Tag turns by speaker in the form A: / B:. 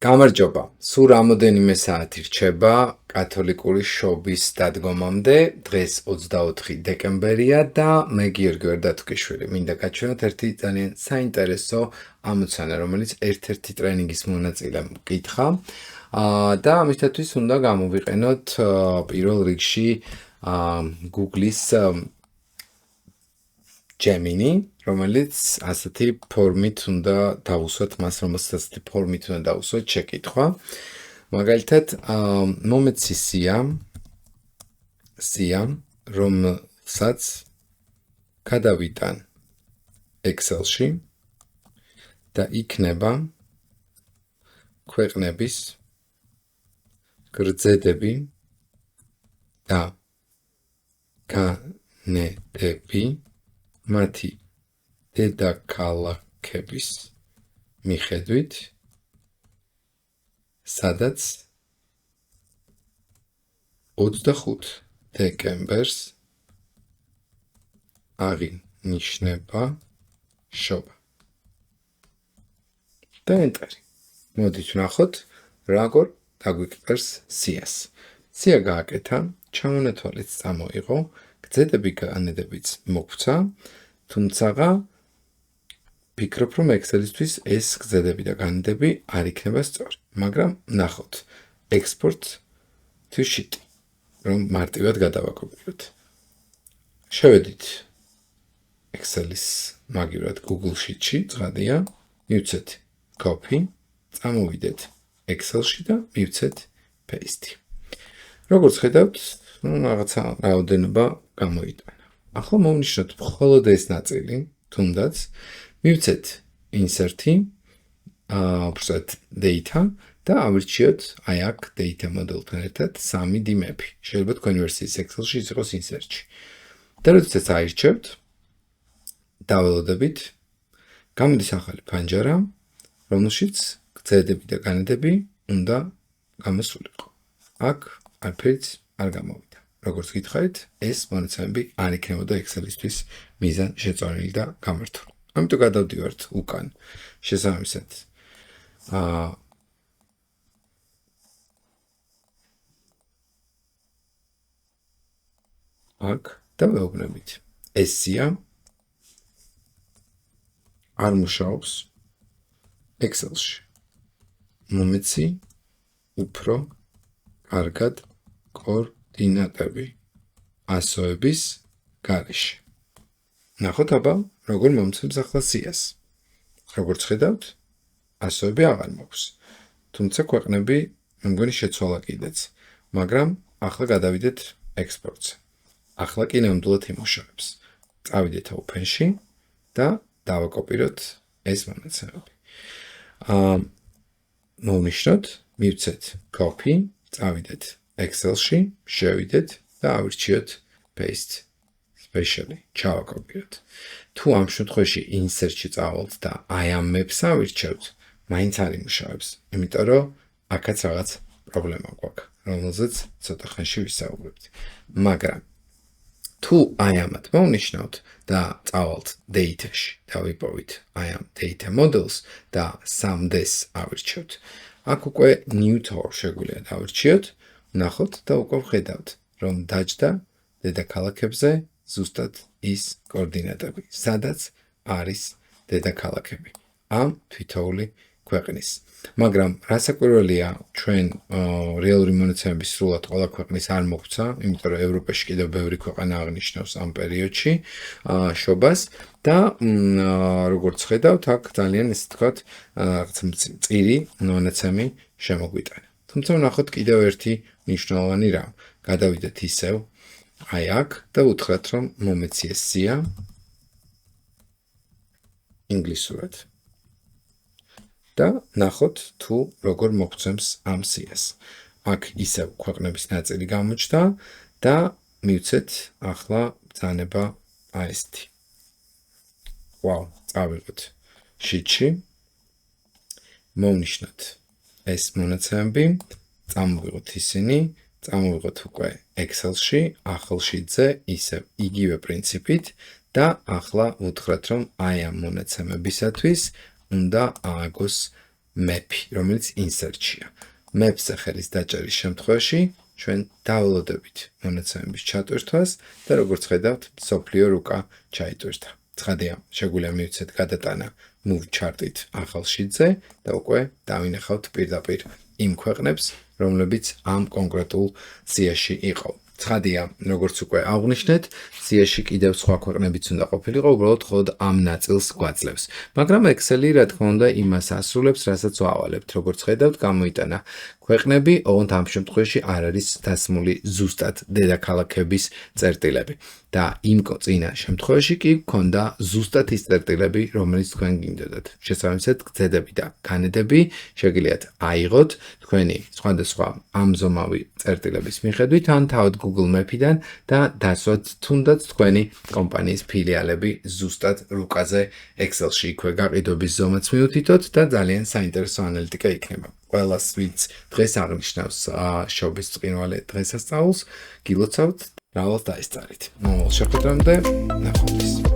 A: გამარჯობა. სულ რამოდენიმე საათი რჩება კათოლიკური შობის დადგომამდე. დღეს 24 დეკემბერია და მე გიორგი ვერდათუკიშვილი მინდა გაჩვენოთ ერთი ძალიან საინტერესო ამოცანა, რომელიც ერთ-ერთი ტრენინგის მონაწილე მკითხა. და ამისათვის უნდა გამოვიყენოთ პირველ რიგში Google-ის Gemini, რომელიც ასეთი ფორმით უნდა დავუსვათ მას, რომელსაც ასეთი ფორმით უნდა დავუსვათ შეკითხვა. მაგალითად, მომეცი სია, რომელსაც გადავიტან Excel-ში და იქნება ქვეყნების გრძედები და განედები მათი დედაქალაქების მიხედვით, სადაც 25 დეკემბერს აღინიშნება შობა. და ენტერი. მოდით ვნახოთ, როგორ დაგვიკეთებს სიას. სია გააკეთა, ჩამონათვალიც წამოიღო, გრძედები განედებიც მოგვცა, თუმცა ფიქრობ, რომ Excel-ისთვის ეს გრძედები და განედები არ იქნება სწორი. მაგრამ ნახოთ, export to sheet, რომ მარტივად გადავაკოპიროთ. შევედით Excel-ის მაგივრად Google Sheet-ში, ცხადია, მივცეთ copy, წამოვიდეთ Excel-ში და მივცეთ paste. როგორც ხედავთ, რაღაცა რაოდენობა გამოიტანა. ახლა მოვნიშნოთ მხოლოდ ეს ნაწილი, თუნდაც მივცეთ insert-ი, data და ავირჩიოთ აი აქ data model-თან ერთად 3 dim-ები. შეიძლება თქვენი ვერსიის Excel-ში ის იყოს insert-ში. და როდესაც აირჩევთ, დაველოდებით, გამოდის ახალი ფანჯარა, რომელშიც გრძედები და განედები უნდა გამოსულიყო. აქ არაფერიც არ გამოვიდა. როგორც გითხარით, ეს მონაცემები არ იქნებოდა Excel-ისთვის მიზანშეწონილი და გამართული. ამიტომ გადავდივართ უკან. შესაბამისად, აქ და ვეუბნებით. ეს სია არ მუშაობს Excel-ში. მომეცი უფრო კარგად კოორდინატები ასოების გარეშე. ნახოთ აბა, როგორ მომცემს ახლა სიას. როგორც ხედავთ, ასოები აღარ მაქვს. თუმცა ქვეყნები მე მგონი შეცვალა კიდეც. მაგრამ ახლა გადავიდეთ export-ზე. ახლა კი ნამდვილად იმუშავებს. წავიდეთ open-ში და დავაკოპიროთ ეს მონაცემები. მოვნიშნოთ, მივცეთ copy, წავიდეთ Excel-ში, შევიდეთ და ავირჩიოთ paste. Specially, ჩავაკოპიროთ. თუ ამ შემთხვევაში insert-ში წავალთ და აი ამ maps ავირჩევთ, მაინც არ იმუშავებს, იმიტომ რომ აქაც რაღაც პრობლემა გვაქვს, რომელზეც ცოტა ხანში ვისაუბრებთ. მაგრამ თუ აი ამათ მოვნიშნავთ და წავალთ data-ში და ვიპოვით აი ამ data models და 3D-ს ავირჩევთ, აქ უკვე new tool შეგვიძლია დავირჩიოთ, ვნახოთ და უკვე ვხედავთ, რომ დაჯდა დედაქალაქებზე ზუსტად ის კოორდინატები, სადაც არის დედაქალაქები ამ თითოეული ქვეყნის. მაგრამ რასაკვირველია, ჩვენ რეალური მონაცემების სრულად ყველა ქვეყნის არ მოგვცა, იმიტომ რომ ევროპაში კიდევ ბევრი ქვეყანა აღნიშნავს ამ პერიოდში შობას და როგორც ხედავთ, აქ ძალიან ისე თქვათ, მწირი მონაცემი შემოგვიტანა. თუმცა ვნახოთ კიდევ ერთი მნიშვნელოვანი რამ. გადავიდეთ ისევ აი აქ და უთხრათ, რომ მომეციეს სია ინგლისურად. და ნახოთ თუ როგორ მოგვცემს ამ სიას. აქ ისევ ქვეყნების ნაწილი გამოჩნდა და მივცეთ ახლა ბრძანება აი ესეთი. ვაუ, წავიღოთ sheet-ში. მოვნიშნოთ ეს მონაცემები, წამოვიღოთ ისინი, წამოვიღოთ უკვე Excel-ში, ახალ sheet-ზე ისევ იგივე პრინციპით და ახლა უთხრათ, რომ აი ამ მონაცემებისათვის უნდა ააგოს map-ი, რომელიც insert-შია. Maps-ზე ხელის დაჭერის შემთხვევაში ჩვენ დაველოდებით მონაცემების ჩატვირთვას და როგორც ხედავთ, მსოფლიო რუკა ჩაიტვირთა. ცხადია, შეგვიძლია მივცეთ გადატანა move chart-ით ახალ sheet-ზე და უკვე დავინახავთ პირდაპირ იმ ქვეყნებს, რომლებიც ამ კონკრეტულ სიაში იყო. ცხადია, როგორც უკვე აღვნიშნეთ, სიაში კიდევ სხვა ქვეყნებიც უნდა ყოფილიყო, უბრალოდ მხოლოდ ამ ნაწილს გვაძლევს. მაგრამ Excel-ი, რა თქმა უნდა, იმას ასრულებს, რასაც ვავალებთ. როგორც ხედავთ, გამოიტანა ქვეყნები, ოღონდ ამ შემთხვევაში არ არის დასმული ზუსტად დედაქალაქების წერტილები. და იმ წინა შემთხვევაში კი გქონდა ზუსტად ის წერტილები, რომელიც თქვენ გინდოდათ. შესაბამისად, გზედები და განედები შეგიძლიათ აიღოთ თქვენი სხვადასხვა ამზომავი წერტილების მიხედვით, ან თავად Google Map-იდან და დასვათ თუნდაც თქვენი კომპანიის ფილიალები ზუსტად რუკაზე Excel-ში იქვე გაყიდვების ზომაც მიუთითოთ და ძალიან საინტერესო ანალიტიკა იქნება. ყველას, ვინც დღეს აღნიშნავს შობის წყინვალე დღესასწაულს, გილოცავთ, რავალს დაესწარით. მომავალ შეხვედრამდე ნახვამდის.